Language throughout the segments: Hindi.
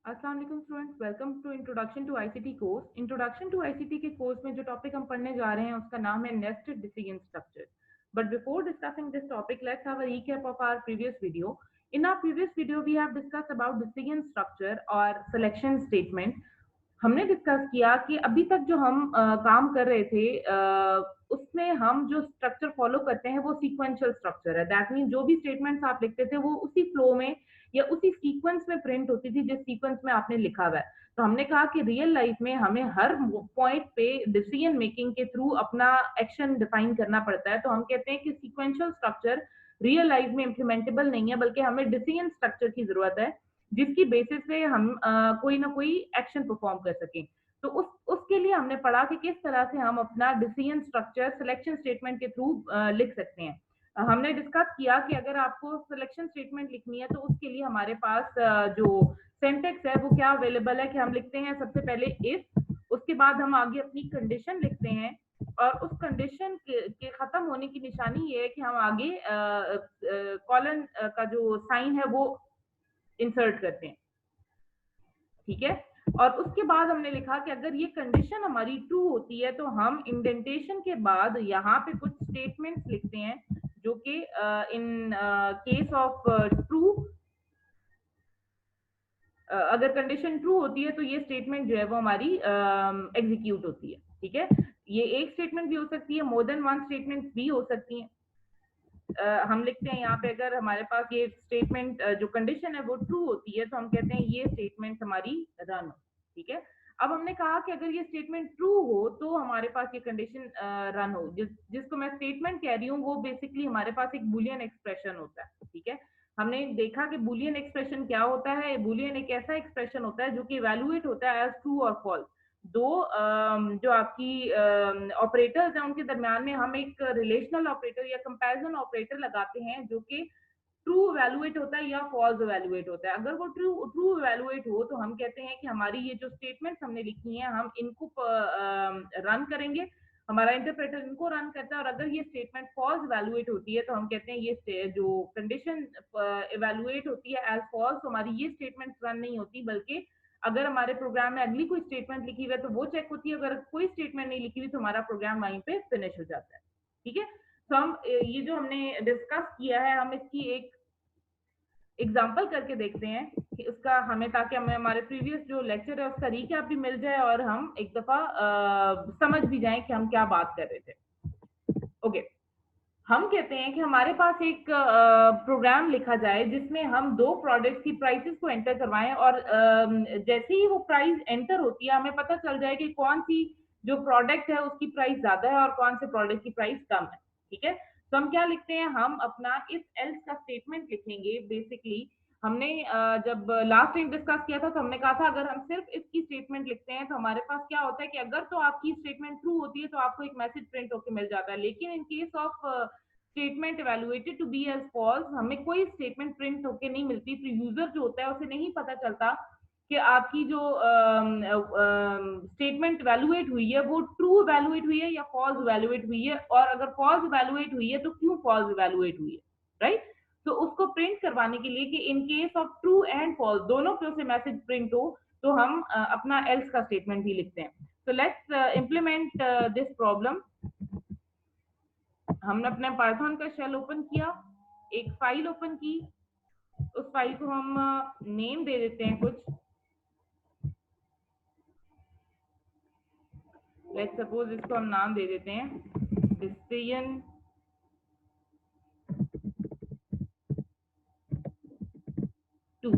अस्सलाम वालेकुम students, welcome to introduction to ICT course. Introduction to ICT के कोर्स में जो टॉपिक हम पढ़ने जा रहे हैं उसका नाम है nested decision structure. But before discussing this topic, let's have a recap of our previous video. In our previous video we have discussed about decision structure और सिलेक्शन स्टेटमेंट। हमने डिस्कस किया कि अभी तक जो हम काम कर रहे थे उसमें हम जो स्ट्रक्चर फॉलो करते हैं वो सीक्वेंशियल स्ट्रक्चर है। दैट मीन जो भी स्टेटमेंट्स आप लिखते थे वो उसी फ्लो में या उसी सीक्वेंस में प्रिंट होती थी जिस सीक्वेंस में आपने लिखा हुआ है। तो हमने कहा कि रियल लाइफ में हमें हर पॉइंट पे डिसीजन मेकिंग के थ्रू अपना एक्शन डिफाइन करना पड़ता है। तो हम कहते हैं कि सीक्वेंशियल स्ट्रक्चर रियल लाइफ में इम्प्लीमेंटेबल नहीं है, बल्कि हमें डिसीजन स्ट्रक्चर की जरूरत है जिसकी बेसिस पे हम कोई ना कोई एक्शन परफॉर्म कर सकें। तो उसके लिए हमने पढ़ा कि किस तरह से हम अपना डिसीजन स्ट्रक्चर सिलेक्शन स्टेटमेंट के थ्रू लिख सकते हैं। हमने डिस्कस किया कि अगर आपको सिलेक्शन स्टेटमेंट लिखनी है तो उसके लिए हमारे पास जो सिंटैक्स है वो क्या अवेलेबल है कि हम लिखते हैं सबसे पहले इफ, उसके बाद हम आगे अपनी कंडीशन लिखते हैं और उस कंडीशन के खत्म होने की निशानी ये है कि हम आगे कॉलन का जो साइन है वो इंसर्ट करते हैं। ठीक है, और उसके बाद हमने लिखा कि अगर ये कंडीशन हमारी ट्रू होती है तो हम इंडेंटेशन के बाद यहाँ पे कुछ स्टेटमेंट्स लिखते हैं जो कि इन केस ऑफ ट्रू, अगर कंडीशन ट्रू होती है तो ये स्टेटमेंट जो है वो हमारी एग्जीक्यूट होती है। ठीक है, ये एक स्टेटमेंट भी हो सकती है, मोर देन वन स्टेटमेंट भी हो सकती हैं। हम लिखते हैं यहाँ पे अगर हमारे पास ये स्टेटमेंट जो कंडीशन है वो ट्रू होती है तो हम कहते हैं ये स्टेटमेंट हमारी रन हो। ठीक है, अब हमने कहा कि अगर ये स्टेटमेंट ट्रू हो तो हमारे पास ये कंडीशन रन हो। जिसको मैं स्टेटमेंट कह रही हूँ वो बेसिकली हमारे पास एक बुलियन एक्सप्रेशन होता है। ठीक है, हमने देखा कि बुलियन एक्सप्रेशन क्या होता है। बुलियन एक ऐसा एक्सप्रेशन होता है जो कि इवैल्यूएट होता है एज ट्रू और फॉल्स। दो जो आपकी ऑपरेटर्स हैं उनके दरमियान में हम एक रिलेशनल ऑपरेटर या कंपैरिजन ऑपरेटर लगाते हैं जो कि ट्रू इवैल्यूएट होता है या फॉल्स इवैल्यूएट होता है। अगर वो ट्रू ट्रू इवैल्यूएट हो तो हम कहते हैं कि हमारी ये जो स्टेटमेंट्स हमने लिखी हैं हम इनको रन करेंगे, हमारा इंटरप्रेटर इनको रन करता है। और अगर ये स्टेटमेंट फॉल्स इवैल्यूएट होती है तो हम कहते हैं ये जो कंडीशन इवैल्यूएट होती है एज फॉल्स, तो हमारी ये स्टेटमेंट रन नहीं होती, बल्कि अगर हमारे प्रोग्राम में अगली कोई स्टेटमेंट लिखी हुई है तो वो चेक होती है। अगर कोई स्टेटमेंट नहीं लिखी हुई तो हमारा प्रोग्राम वहीं पे फिनिश हो जाता है। ठीक है, तो हम ये जो हमने डिस्कस किया है हम इसकी एक एग्जाम्पल करके देखते हैं कि उसका हमें, ताकि हमें हमारे प्रीवियस जो लेक्चर है उसका रीकैप भी मिल जाए और हम एक दफा समझ भी जाएं कि हम क्या बात कर रहे थे। ओके, हम कहते हैं कि हमारे पास एक प्रोग्राम लिखा जाए जिसमें हम दो प्रोडक्ट्स की प्राइसेस को एंटर करवाएं और जैसे ही वो प्राइस एंटर होती है हमें पता चल जाए कि कौन सी जो प्रोडक्ट है उसकी प्राइस ज्यादा है और कौन से प्रोडक्ट की प्राइस कम है। ठीक है, तो हम क्या लिखते हैं, हम अपना इफ एल्स का स्टेटमेंट लिखेंगे। बेसिकली हमने जब लास्ट टाइम डिस्कस किया था तो हमने कहा था अगर हम सिर्फ इसकी स्टेटमेंट लिखते हैं तो हमारे पास क्या होता है कि अगर तो आपकी स्टेटमेंट ट्रू होती है तो आपको एक मैसेज प्रिंट होकर मिल जाता है, लेकिन in case of statement evaluated to be as false हमें कोई स्टेटमेंट प्रिंट होकर नहीं मिलती। तो यूजर जो होता है उसे नहीं पता चलता कि आपकी जो स्टेटमेंट इवैल्यूएट हुई है वो ट्रू इवैल्यूएट हुई है या फॉल्स इवैल्यूएट हुई है, और अगर फॉल्स इवैल्यूएट हुई है तो क्यों फॉल्स इवैल्यूएट हुई है, राइट। तो उसको प्रिंट करवाने के लिए कि in case of true and false दोनों पे उसे मैसेज प्रिंट हो तो हम अपना एल्स का स्टेटमेंट भी लिखते हैं। तो लेट्स इम्प्लीमेंट दिस प्रॉब्लम। हमने अपने पाइथन का शेल ओपन किया, एक फाइल ओपन की, उस फाइल को हम नेम दे देते हैं कुछ। लेट्स सपोज इसको हम नाम दे देते हैं decision two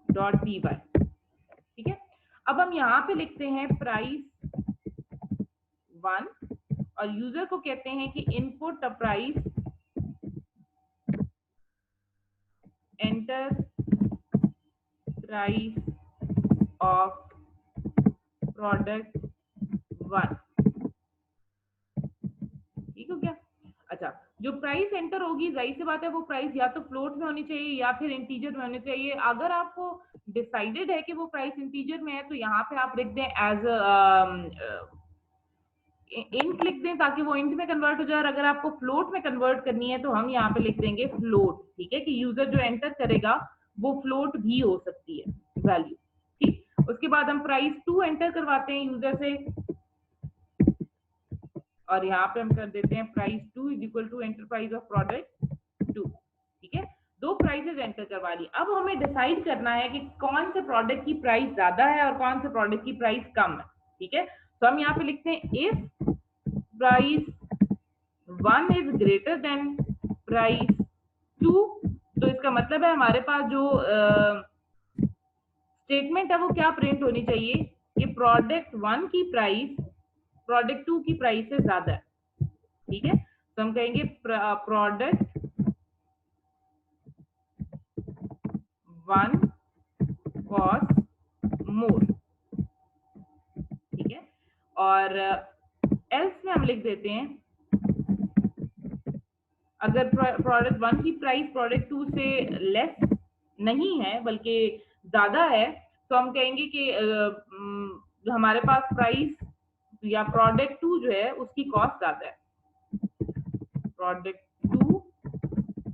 dot P Y. ठीक है, अब हम यहाँ पे लिखते हैं प्राइस 1 और यूजर को कहते हैं कि input a price, enter price of product 1। ठीक हो गया। अच्छा, जो प्राइस एंटर होगी जाहिर सी बात है वो प्राइस या तो फ्लोट में होनी चाहिए या फिर इंटीजर में होनी चाहिए। अगर आपको डिसाइडेड है कि वो प्राइस इंटीजर में है तो यहाँ पे आप लिख दें एज इंट लिख दें ताकि वो इंट में कन्वर्ट हो जाए। और अगर आपको फ्लोट में कन्वर्ट करनी है तो हम यहाँ पे लिख देंगे फ्लोट। ठीक है, कि यूजर जो एंटर करेगा वो फ्लोट भी हो सकती है वैल्यू। ठीक, उसके बाद हम प्राइस 2 एंटर करवाते हैं यूजर से, और यहाँ पे हम कर देते हैं price 2 is equal to enter price of product 2। ठीक है, दो प्राइसेस एंटर करवा ली। अब हमें डिसाइड करना है कि कौन से प्रोडक्ट की प्राइस ज्यादा है और कौन से प्रोडक्ट की प्राइस कम है। ठीक है, तो हम यहाँ पे लिखते हैं if price 1 is greater then price 2, तो इसका मतलब है हमारे पास जो स्टेटमेंट है वो क्या प्रिंट होनी चाहिए कि प्रोडक्ट 1 की प्राइस प्रोडक्ट 2 की प्राइस से ज्यादा है। ठीक है, तो हम कहेंगे प्रोडक्ट 1 कॉस्ट मोर। ठीक है, और एल्स में हम लिख देते हैं अगर प्रोडक्ट 1 की प्राइस प्रोडक्ट 2 से लेस नहीं है बल्कि ज्यादा है, तो हम कहेंगे कि हमारे पास प्राइस या प्रोडक्ट 2 जो है उसकी कॉस्ट ज्यादा है, प्रोडक्ट 2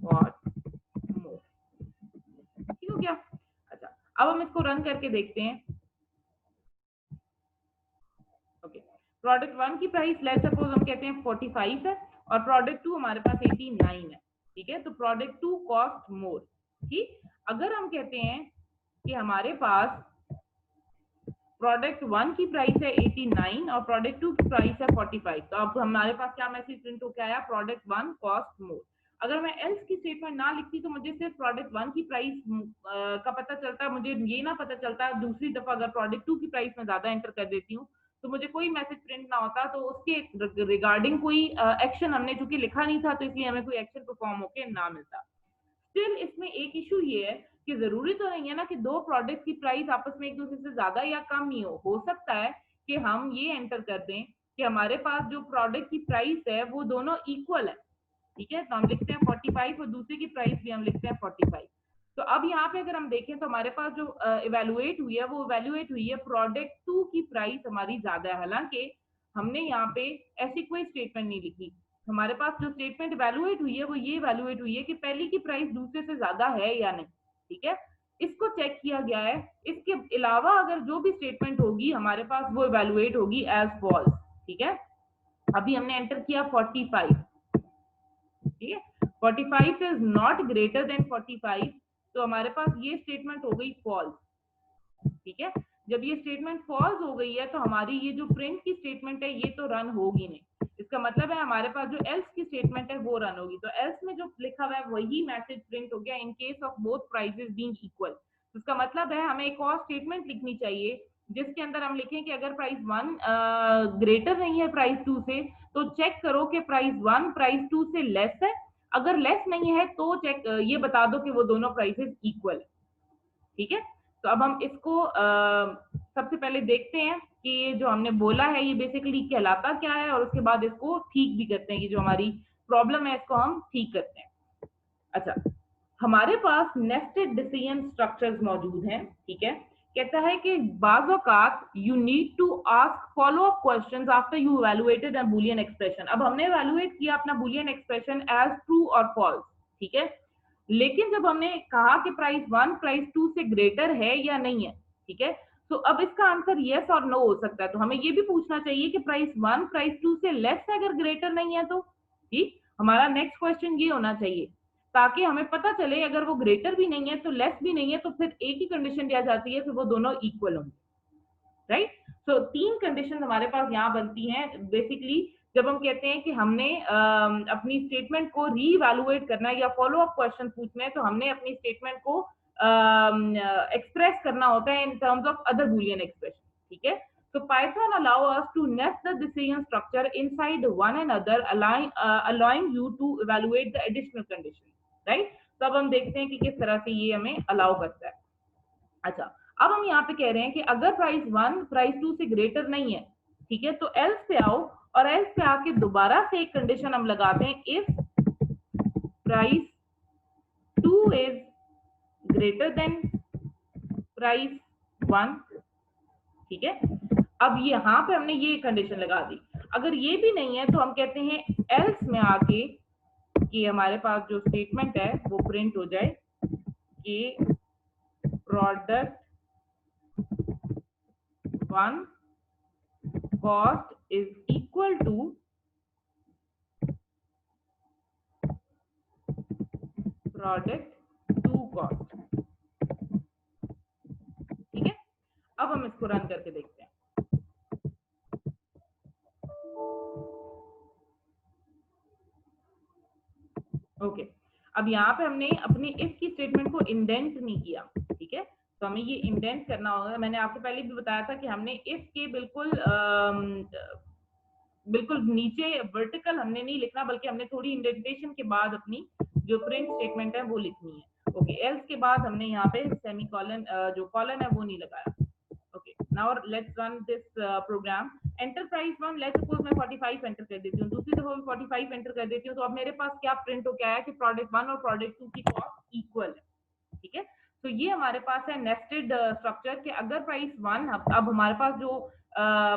कॉस्ट मोर। ठीक हो गया? अच्छा, अब हम इसको रन करके देखते हैं। ओके, प्रोडक्ट 1 की प्राइस लेट सपोज हम कहते हैं 45 है और प्रोडक्ट 2 हमारे पास 89 है। ठीक है, तो प्रोडक्ट 2 कॉस्ट मोर। ठीक, अगर हम कहते हैं कि हमारे पास प्रोडक्ट 1 की प्राइस है 89 और प्रोडक्ट 2 की प्राइस है 45, तो अब हमारे पास क्या मैसेज प्रिंट होकर आया, प्रोडक्ट 1 कॉस्ट मोर। अगर मैं एल्स की स्टेटमेंट ना लिखती तो मुझे सिर्फ प्रोडक्ट 1 की प्राइस का पता चलता, मुझे ये ना पता चलता दूसरी दफा अगर प्रोडक्ट 2 की प्राइस में ज्यादा एंटर कर देती हूँ तो मुझे कोई मैसेज प्रिंट ना होता, तो उसके रिगार्डिंग कोई एक्शन हमने चूंकि लिखा नहीं था तो इसलिए हमें कोई एक्शन परफॉर्म होकर ना मिलता। स्टिल इसमें एक इशू ये है कि जरूरी तो नहीं है ना कि दो प्रोडक्ट की प्राइस आपस में एक दूसरे से ज्यादा या कम ही हो सकता है कि हम ये एंटर कर दें कि हमारे पास जो प्रोडक्ट की प्राइस है वो दोनों इक्वल है। ठीक है, तो हम लिखते हैं 45 और दूसरे की प्राइस भी हम लिखते हैं 45। तो अब यहाँ पे अगर हम देखें तो हमारे पास जो इवेलुएट हुई है वो इवेलुएट हुई है प्रोडक्ट 2 की प्राइस हमारी ज्यादा है, हालांकि हमने यहाँ पे ऐसी कोई स्टेटमेंट नहीं लिखी। हमारे पास जो स्टेटमेंट इवेलुएट हुई है वो ये इवेलुएट हुई है कि पहली की प्राइस दूसरे से ज्यादा है या नहीं। ठीक है, इसको चेक किया गया है। इसके अलावा अगर जो भी स्टेटमेंट होगी हमारे पास वो इवेलुएट होगी एज फॉल्स। ठीक है, अभी हमने एंटर किया 45। ठीक है, 45 इज नॉट ग्रेटर देन 45, तो हमारे पास ये स्टेटमेंट हो गई फॉल्स। ठीक है, जब ये स्टेटमेंट फॉल्स हो गई है तो हमारी ये जो प्रिंट की स्टेटमेंट है ये तो रन होगी नहीं। इसका मतलब है हमारे पास जो एल्स की स्टेटमेंट है वो रन होगी, तो एल्स में जो लिखा हुआ है वही मैसेज प्रिंट हो गया, इन case of both prices being equal. तो इसका मतलब है हमें एक और स्टेटमेंट लिखनी चाहिए जिसके अंदर हम लिखें कि अगर प्राइस 1 ग्रेटर नहीं है प्राइस 2 से तो चेक करो कि प्राइस 1 प्राइस 2 से लेस है, अगर लेस नहीं है तो चेक ये बता दो कि वो दोनों प्राइसेस इक्वल है। ठीक है, तो अब हम इसको सबसे पहले देखते हैं कि ये जो हमने बोला है ये बेसिकली कहलाता क्या है, और उसके बाद इसको ठीक भी करते हैं कि जो हमारी प्रॉब्लम है इसको हम ठीक करते हैं। अच्छा, हमारे पास नेस्टेड डिसीजन स्ट्रक्चर्स मौजूद हैं। ठीक है, कहता है कि बाज़ औक़ात you need to ask follow up questions after you evaluated a boolean expression. अब हमने इवैल्यूएट किया अपना बूलियन एक्सप्रेशन एज ट्रू और फॉल्स। ठीक है, लेकिन जब हमने कहा कि प्राइस 1 प्राइस 2 से ग्रेटर है या नहीं है, ठीक है, तो अब इसका आंसर यस और नो हो सकता है। तो हमें ये भी पूछना चाहिए कि प्राइस 1 प्राइस 2 से लेस है अगर ग्रेटर नहीं है तो। ठीक, हमारा नेक्स्ट क्वेश्चन ये होना चाहिए ताकि हमें पता चले अगर वो ग्रेटर भी नहीं है तो लेस भी नहीं है तो फिर एक ही कंडीशन दिया जाती है कि वो दोनों इक्वल होंगे। राइट, सो तीन कंडीशन हमारे पास यहाँ बनती हैं बेसिकली जब हम कहते हैं कि हमने अपनी स्टेटमेंट को रीवैल्यूएट करना है या फॉलो अप क्वेश्चन पूछना है, तो हमने अपनी स्टेटमेंट को एक्सप्रेस करना होता है इन terms of other Boolean expression. ठीक है, so Python allow us to nest the decision structure inside one another, allowing you to evaluate the additional conditions, right? तो अब हम देखते हैं कि किस तरह से ये हमें अलाउ करता है। अच्छा, अब हम यहाँ पे कह रहे हैं कि अगर प्राइस 1 प्राइस 2 से ग्रेटर नहीं है, ठीक है, तो एल्स पे आओ और एल्स पे आके दोबारा से एक कंडीशन हम लगाते हैं, if price 2 is greater then price 1। ठीक है, अब यहाँ पे हमने ये कंडीशन लगा दी। अगर ये भी नहीं है तो हम कहते हैं एल्स में आके कि हमारे पास जो स्टेटमेंट है वो प्रिंट हो जाए कि product 1 cost is equal to product 2 cost। ठीक है, अब हम इसको रन करके देखते हैं। ओके, अब यहाँ पे हमने अपनी इफ की स्टेटमेंट को इंडेंट नहीं किया, ठीक है, तो हमें ये इंडेंट करना होगा। मैंने आपको पहले भी बताया था कि हमने इफ के बिल्कुल नीचे वर्टिकल हमने नहीं लिखना, बल्कि हमने थोड़ी इंडेंटेशन के बाद अपनी जो प्रिंट स्टेटमेंट है वो लिखनी है। ओके, एल्स के बाद हमने यहाँ पे सेमीकोलन जो कॉलन है वो नहीं लगाया। Okay, now let's run this program. Enter price 1, let's suppose मैं 45 एंटर कर देती हूँ, दूसरी दफा 45 एंटर कर देती हूँ, तो अब मेरे पास क्या प्रिंट हो गया है कि प्रोडक्ट 1 और प्रोडक्ट 2 की कॉस्ट इक्वल है। ठीक है, तो ये हमारे पास है नेस्टेड स्ट्रक्चर कि अगर प्राइस 1, अब हमारे पास जो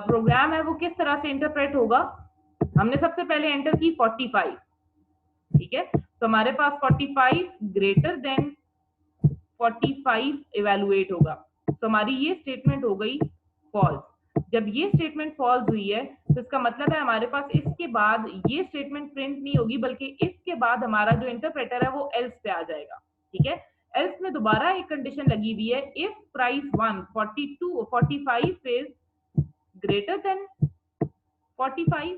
प्रोग्राम है वो किस तरह से इंटरप्रेट होगा। हमने सबसे पहले एंटर की 45, ठीक है, तो हमारे पास 45 ग्रेटर देन 45 इवेलुएट होगा, तो हमारी ये स्टेटमेंट हो गई फॉल्स। जब ये स्टेटमेंट फॉल्स हुई है तो इसका मतलब है हमारे पास इसके बाद ये स्टेटमेंट प्रिंट नहीं होगी, बल्कि इसके बाद हमारा जो इंटरप्रेटर है वो एल्स पे आ जाएगा। ठीक है, एल्स में दोबारा एक कंडीशन लगी हुई है, if price 1 45 is greater then 45।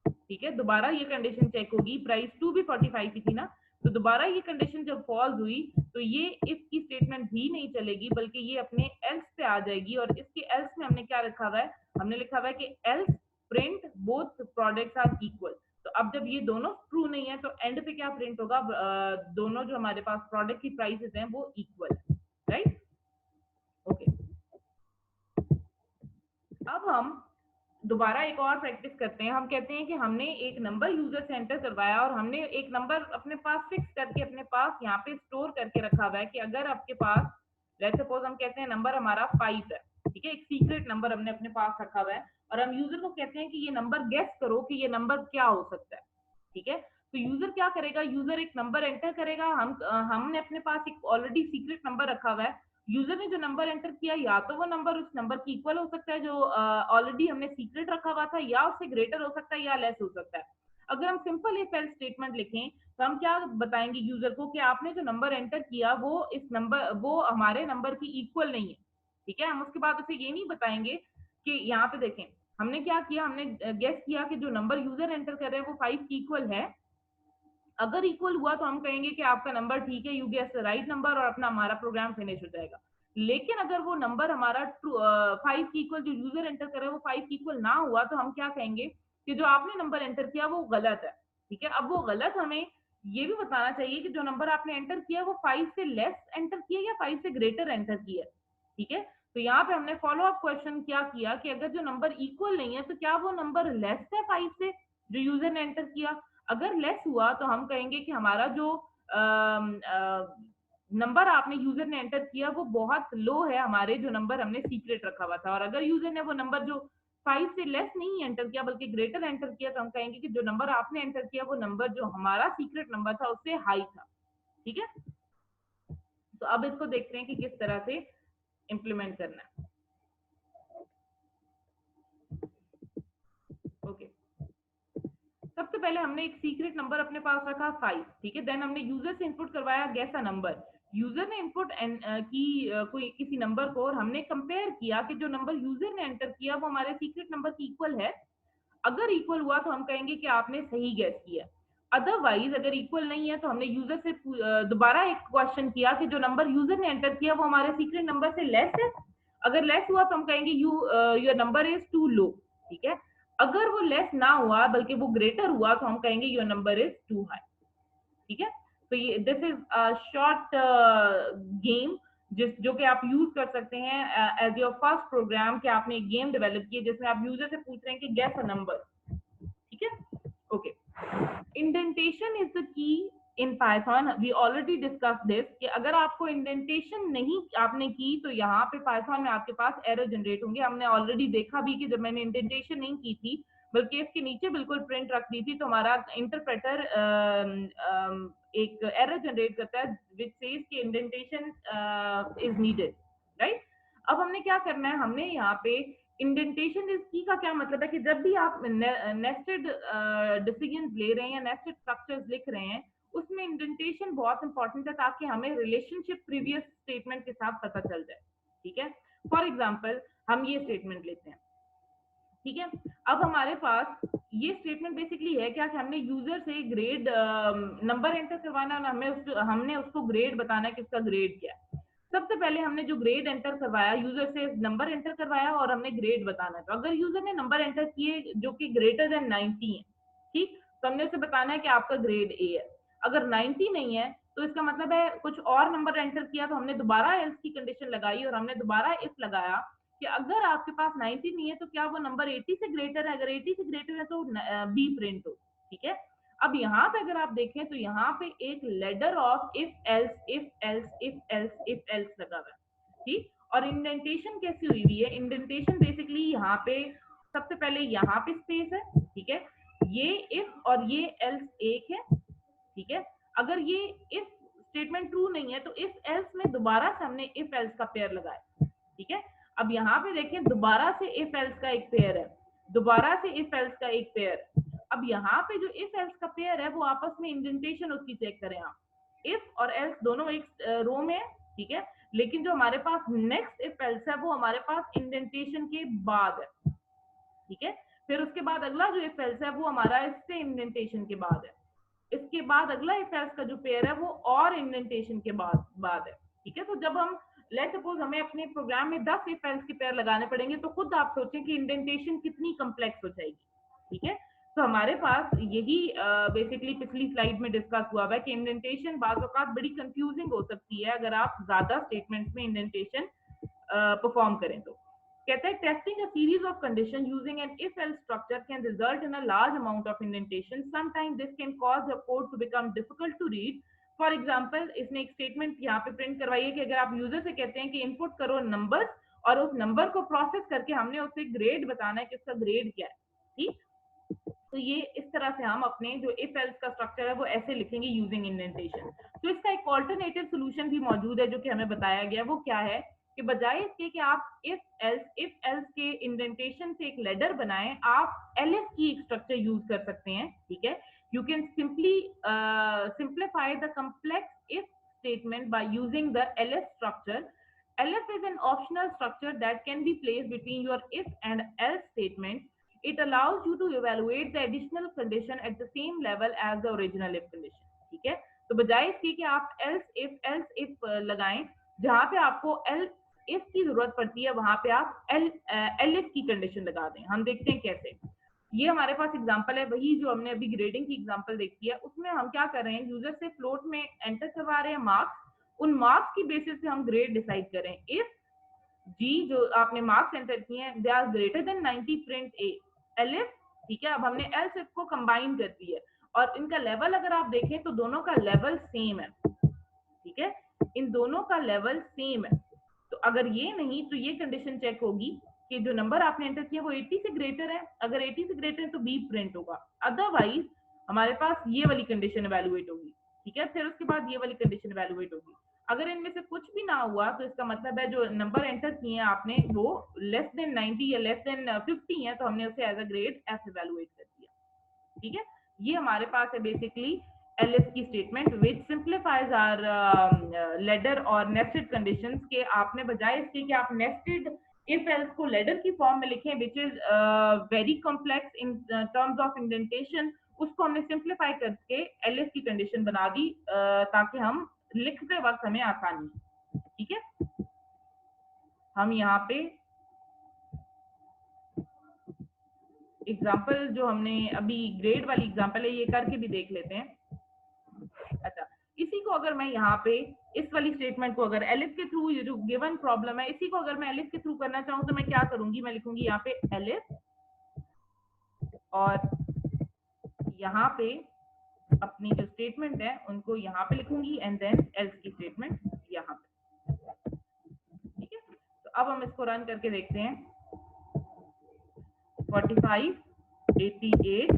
ठीक है, दोबारा ये कंडीशन चेक होगी, प्राइस 2 भी 45 की थी ना, तो दोबारा ये कंडीशन जब फॉल्स हुई तो ये इफ की स्टेटमेंट भी नहीं चलेगी, बल्कि ये अपने एल्स पे आ जाएगी। और इसके एल्स में हमने क्या लिखा हुआ है, हमने लिखा हुआ है कि else print both products are equal. तो अब जब ये दोनों ट्रू नहीं है तो एंड पे क्या प्रिंट होगा, दोनों जो हमारे पास प्रोडक्ट की प्राइसेस हैं वो इक्वल है, राइट। ओके, अब हम दोबारा एक और प्रैक्टिस करते हैं। हम कहते हैं कि हमने एक नंबर यूजर से एंटर करवाया और हमने एक नंबर अपने पास फिक्स करके अपने पास यहाँ पे स्टोर करके रखा हुआ है कि अगर आपके पास, लेट्स सपोज हम कहते हैं नंबर हमारा 5 है, ठीक है, एक सीक्रेट नंबर हमने अपने पास रखा हुआ है और हम यूजर को कहते हैं कि ये नंबर गेस करो कि ये नंबर क्या हो सकता है। ठीक है, तो यूजर क्या करेगा, यूजर एक नंबर एंटर करेगा। हमने अपने पास एक ऑलरेडी सीक्रेट नंबर रखा हुआ है, यूजर ने जो नंबर एंटर किया या तो वो नंबर उस नंबर की इक्वल हो सकता है जो ऑलरेडी हमने सीक्रेट रखा हुआ था, या उससे ग्रेटर हो सकता है या लेस हो सकता है। अगर हम सिंपल इफ एल्स स्टेटमेंट लिखें तो हम क्या बताएंगे यूजर को कि आपने जो नंबर एंटर किया वो हमारे नंबर की इक्वल नहीं है। ठीक है, हम उसके बाद उसे ये नहीं बताएंगे कि यहाँ पे देखें हमने क्या किया, हमने गेस किया कि जो नंबर यूजर एंटर कर रहे हैं वो 5 की इक्वल है। अगर इक्वल हुआ तो हम कहेंगे कि आपका नंबर ठीक है, यू गेस राइट नंबर, और अपना हमारा प्रोग्राम फिनिश हो जाएगा। लेकिन अगर वो नंबर हमारा 5 की इक्वल जो यूजर एंटर करे वो 5 की इक्वल ना हुआ तो हम क्या कहेंगे कि जो आपने नंबर एंटर किया वो गलत है। ठीक है, अब वो गलत हमें ये भी बताना चाहिए कि जो नंबर आपने एंटर किया वो 5 से लेस एंटर किया या 5 से ग्रेटर एंटर किया। ठीक है, तो यहाँ पे हमने फॉलो अप क्वेश्चन क्या किया कि अगर जो नंबर इक्वल नहीं है तो क्या वो नंबर लेस है 5 से जो यूजर ने एंटर किया। अगर लेस हुआ तो हम कहेंगे कि हमारा जो नंबर आपने यूजर ने एंटर किया वो बहुत लो है हमारे जो नंबर हमने सीक्रेट रखा हुआ था। और अगर यूजर ने वो नंबर जो 5 से लेस नहीं एंटर किया बल्कि ग्रेटर एंटर किया तो हम कहेंगे कि जो नंबर आपने एंटर किया वो नंबर जो हमारा सीक्रेट नंबर था उससे हाई था। ठीक है, तो अब इसको देखते हैं कि किस तरह से इम्प्लीमेंट करना है। ओके, सबसे पहले हमने एक सीक्रेट नंबर अपने पास रखा 5। ठीक है, देन हमने यूजर से इनपुट करवाया गैस अ नंबर। यूजर ने इनपुट की कोई किसी नंबर को और हमने कंपेयर किया कि जो नंबर यूजर ने एंटर किया वो हमारे सीक्रेट नंबर की इक्वल है। अगर इक्वल हुआ तो हम कहेंगे कि आपने सही गैस किया। अदरवाइज अगर इक्वल नहीं है तो हमने यूजर से दोबारा एक क्वेश्चन किया कि जो नंबर यूजर ने एंटर किया वो हमारे सीक्रेट नंबर से लेस है। अगर लेस हुआ तो हम कहेंगे your number is to low. ठीक है, अगर वो लेस ना हुआ बल्कि वो ग्रेटर हुआ तो हम कहेंगे your number is too high. ठीक है, तो ये this is a short game जो कि आप यूज कर सकते हैं एज योर फर्स्ट प्रोग्राम कि आपने एक गेम डेवलप की है जिसमें आप यूजर से पूछ रहे हैं कि गेस अ नंबर। ठीक है, okay, indentation is the key in Python. We already discuss this कि अगर आपको इंडेंटेशन नहीं आपने की तो यहाँ पे पाइथन में आपके पास एरर जनरेट होंगे। हमने ऑलरेडी देखा भी कि जब मैंने इंडेंटेशन नहीं की थी बल्कि इसके नीचे बिल्कुल प्रिंट रख दी थी तो हमारा इंटरप्रेटर एक एरर जनरेट करता है विच सेज कि इंडेंटेशन इज नीडेड, राइट। अब हमने क्या करना है, हमने यहाँ पे इंडेंटेशन इस की का क्या मतलब है कि जब भी आप नेस्टेड डिसीजन ले रहे हैं या नेस्टेड स्ट्रक्चर्स लिख रहे हैं, उसमें इंडेंटेशन बहुत इंपॉर्टेंट है ताकि हमें रिलेशनशिप प्रीवियस स्टेटमेंट के साथ पता चल जाए। ठीक है, फॉर एग्जाम्पल हम ये स्टेटमेंट लेते हैं। ठीक है, अब हमारे पास ये स्टेटमेंट बेसिकली है क्या कि हमने यूजर से ग्रेड नंबर एंटर करवाना है, हमने उसको ग्रेड बताना है कि उसका ग्रेड क्या है। सबसे पहले हमने जो ग्रेड एंटर करवाया, यूजर से नंबर एंटर करवाया और हमने ग्रेड बताना है। तो अगर यूजर ने नंबर एंटर किए जो कि ग्रेटर देन 90 है, ठीक, तो हमने उसे बताना है कि आपका ग्रेड ए है। अगर 90 नहीं है तो इसका मतलब है कुछ और नंबर एंटर किया, तो हमने दोबारा एल्स की कंडीशन लगाई और हमने दोबारा इफ लगाया कि अगर आपके पास 90 नहीं है तो क्या वो नंबर 80 से ग्रेटर है, अगर 80 से ग्रेटर है तो बी प्रिंट हो। ठीक है, अब यहाँ पे अगर आप देखें तो यहाँ पे एक ladder of if else if else if else if else लगा हुआ है। ठीक, और इंडेंटेशन कैसी हुई हुई है, इंडेंटेशन बेसिकली यहाँ पे सबसे पहले यहाँ पे स्पेस है। ठीक है, ये इफ और ये एल्स एक है। ठीक है, अगर ये इफ स्टेटमेंट ट्रू नहीं है तो इफ एल्स में दोबारा से हमने इफ एल्स का पेयर लगाया। ठीक है, अब यहाँ पे देखें दोबारा से इफ एल्स का एक पेयर है, दोबारा से इफ एल्स का एक पेयर। अब यहाँ पे जो इफ एल्स का पेयर है वो आपस में इंडेंटेशन उसकी चेक करें आप, इफ और एल्स दोनों एक रो में है। ठीक है, लेकिन जो हमारे पास नेक्स्ट इफ एल्स है वो हमारे पास इंडेंटेशन के बाद है। ठीक है, फिर उसके बाद अगला जो इफ एल्स है वो हमारा इससे इंडेंटेशन के बाद है। इसके बाद अगला इफ एल्स का जो पेयर है वो और इंडेंटेशन के बाद है। ठीक है, तो जब हम लेट सपोज हमें अपने प्रोग्राम में 10 इफ एल्स के पेयर लगाने पड़ेंगे तो खुद आप सोचें कि इंडेंटेशन कितनी कम्प्लेक्स हो जाएगी। ठीक है, तो हमारे पास यही बेसिकली पिछली स्लाइड में डिस्कस हुआ है कि इंडेंटेशन बाज़ औक़ात बड़ी कंफ्यूजिंग हो सकती है अगर आप ज्यादा स्टेटमेंट्स में इंडेंटेशन परफॉर्म करें तो। कहते हैं testing a series of condition using an if else structure can result in a large amount of indentation, sometimes this can cause the code to become difficult to read. For example, इसने एक स्टेटमेंट यहाँ पे प्रिंट करवाई है कि अगर आप यूजर से कहते हैं कि इनपुट करो नंबर्स और उस नंबर को प्रोसेस करके हमने उसे ग्रेड बताना है कि उसका ग्रेड क्या है। ठीक, तो ये इस तरह से हम अपने जो इफ एल्स का स्ट्रक्चर है वो ऐसे लिखेंगे यूजिंग इंडेंटेशन। तो इसका एक ऑल्टरनेटिव सोल्यूशन भी मौजूद है जो कि हमें बताया गया, वो क्या है कि बजाय इसके कि आप इफ एल्स के इंडेंटेशन से एक लेडर बनाएं, आप एलएस की एक स्ट्रक्चर यूज कर सकते हैं। ठीक है, you can simply simplify the complex if statement by using the ls structure. ls is an optional structure that can be placed between your if and else statements. It allows you to evaluate the additional condition at the same level as the original if condition. ठीक है, तो बजाय इसके कि आप else if लगाएं, जहां पे आपको else if की जरूरत पड़ती है वहां पे आप ls की कंडीशन लगा दें। हम देखते हैं कैसे। ये हमारे पास एग्जांपल है वही जो हमने अभी ग्रेडिंग की एग्जांपल देखी है, उसमें हम क्या कर रहे हैं, यूजर से फ्लोट में एंटर करवा रहे हैं मार्क्स, उन मार्क्स की बेसिस पे हम ग्रेड डिसाइड करें। इफ जी जो आपने मार्क्स एंटर किए हैं they are greater than 90 print A elif. ठीक है, अब हमने एल्स इफ को कंबाइन कर दिया और इनका लेवल अगर आप देखें तो दोनों का लेवल सेम है। ठीक है, इन दोनों का लेवल सेम है, तो अगर ये नहीं तो ये कंडीशन चेक होगी कि जो नंबर आपने एंटर किया वो 80 से ग्रेटर है, अगर 80 से ग्रेटर है तो बी प्रिंट होगा, अदरवाइज हमारे पास ये वाली कंडीशन इवैल्यूएट होगी। ठीक है, फिर उसके बाद ये वाली कंडीशन इवैल्यूएट होगी। अगर इनमें से कुछ भी ना हुआ तो इसका मतलब है जो नंबर एंटर किए हैं आपने वो लेस देन 90 या लेस देन 50 है, तो हमने उसे as a grade F evaluate कर दिया। ठीक है, ये हमारे पास है बेसिकली ls की statement which simplifies our ladder और नेस्टेड कंडीशंस के आपने बजाय इसके कि आप नेस्टेड इफ एल्स को लेडर की फॉर्म में लिखें which is very complex in terms of indentation, उसको हमने सिंप्लीफाई करके ls की कंडीशन बना दी ताकि हम लिखते वक्त हमें आसानी। ठीक है, हम यहाँ पे एग्जाम्पल जो हमने अभी ग्रेड वाली एग्जाम्पल है ये करके भी देख लेते हैं। अच्छा, इसी को अगर मैं यहाँ पे इस वाली स्टेटमेंट को अगर एलिफ के थ्रू, ये जो गिवन प्रॉब्लम है इसी को अगर मैं एलिफ के थ्रू करना चाहूँ तो मैं क्या करूंगी, मैं लिखूंगी यहाँ पे एलिफ और यहाँ पे अपनी जो स्टेटमेंट है उनको यहाँ पे लिखूंगी एंड देन एल्स की स्टेटमेंट यहाँ पे। ठीक है, तो अब हम इसको रन करके देखते हैं। 45 88।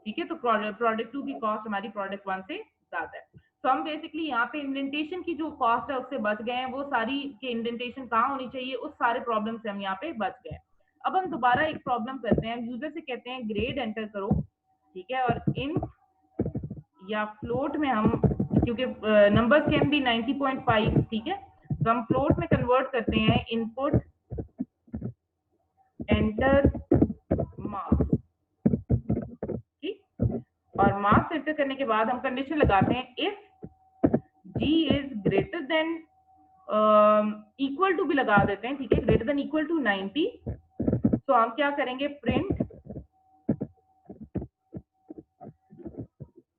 ठीक है, तो प्रोडक्ट 2 की कॉस्ट हमारी प्रोडक्ट 1 से ज्यादा है। तो हम बेसिकली यहाँ पे इंडेंटेशन की जो कॉस्ट है उससे बच गए हैं, वो सारी के इंडेंटेशन कहाँ होनी चाहिए उस सारे प्रॉब्लम से हम यहाँ पे बच गए। अब हम दोबारा एक प्रॉब्लम करते हैं, यूजर से कहते हैं ग्रेड एंटर करो, ठीक है, और इंट या फ्लोट में हम, क्योंकि नंबर्स कैन बी 90.5, ठीक है, तो हम फ्लोट में कन्वर्ट करते हैं इनपुट एंटर मार्क्स, ठीक, और मार्क्स एंटर करने के बाद हम कंडीशन लगाते हैं if g is greater than equal to भी लगा देते हैं, ठीक है, ग्रेटर देन इक्वल टू 90, तो हम क्या करेंगे प्रिंट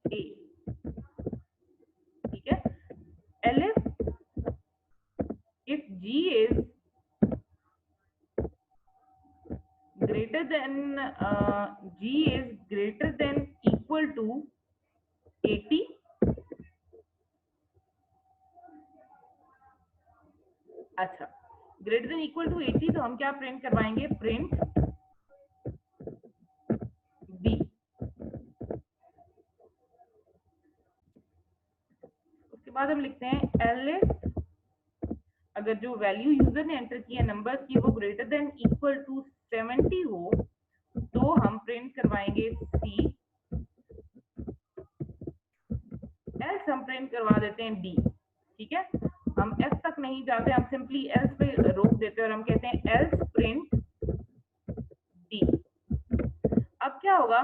a, ठीक है, elif if g is greater than g is greater than equal to 80, अच्छा, ग्रेटर देन इक्वल टू 80, तो हम क्या प्रिंट करवाएंगे प्रिंट b, उसके बाद हम लिखते हैं elif अगर जो वैल्यू यूजर ने एंटर किया नंबर्स की वो ग्रेटर देन इक्वल टू 70 हो तो हम प्रिंट करवाएंगे c, एल्स हम प्रिंट करवा देते हैं d, ठीक है, हम f तक नहीं जाते, हम सिंपली एल्स पे रोक देते हैं और हम कहते हैं एल्स प्रिंट d। अब क्या होगा,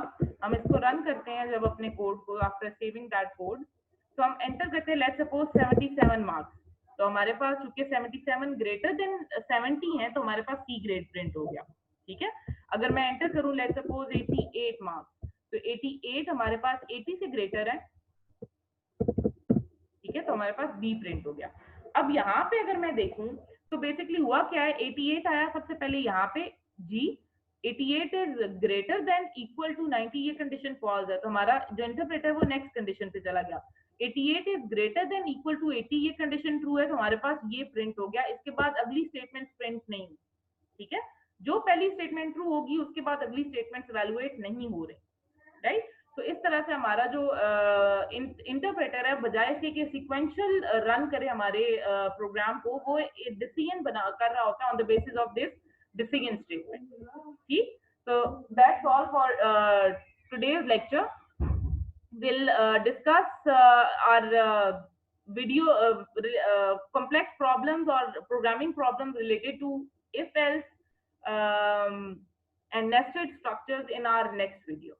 हम इसको रन करते हैं जब अपने कोड को, आफ्टर सेविंग दैट कोड, तो हम एंटर करते हैं लेट्स सपोज 77 मार्क्स, तो हमारे पास चूंकि 77 ग्रेटर देन 70 है तो हमारे पास C ग्रेड प्रिंट हो गया, ठीक है। अगर मैं एंटर करूं लेट्स सपोज 88 मार्क्स, तो 88 हमारे पास 80 से ग्रेटर है, ठीक है, तो हमारे पास B प्रिंट हो गया। अब यहाँ पे अगर मैं देखूं तो बेसिकली हुआ क्या है, 88 आया सबसे पहले यहाँ पे G, 88 is greater than equal to 90, ये कंडीशन फॉल्स है, तो हमारा जो इंटरप्रेटर है वो नेक्स्ट कंडीशन पे चला गया, 88 is greater than equal to 80, ये कंडीशन ट्रू है, तो हमारे पास ये प्रिंट हो गया। इसके बाद अगली स्टेटमेंट प्रिंट नहीं, ठीक है, जो पहली स्टेटमेंट ट्रू होगी उसके बाद अगली स्टेटमेंट इवैल्यूएट नहीं हो रही, राइट। तो इस तरह से हमारा जो इंटरप्रेटर है बजाय इसके कि सीक्वेंशियल रन करे हमारे प्रोग्राम को, वो डिसीजन बना कर रहा होता है on the basis of this decision statement, ठीक। so that's all for today's lecture. We'll discuss our video complex problems or programming problems related to if else and nested structures in our next video.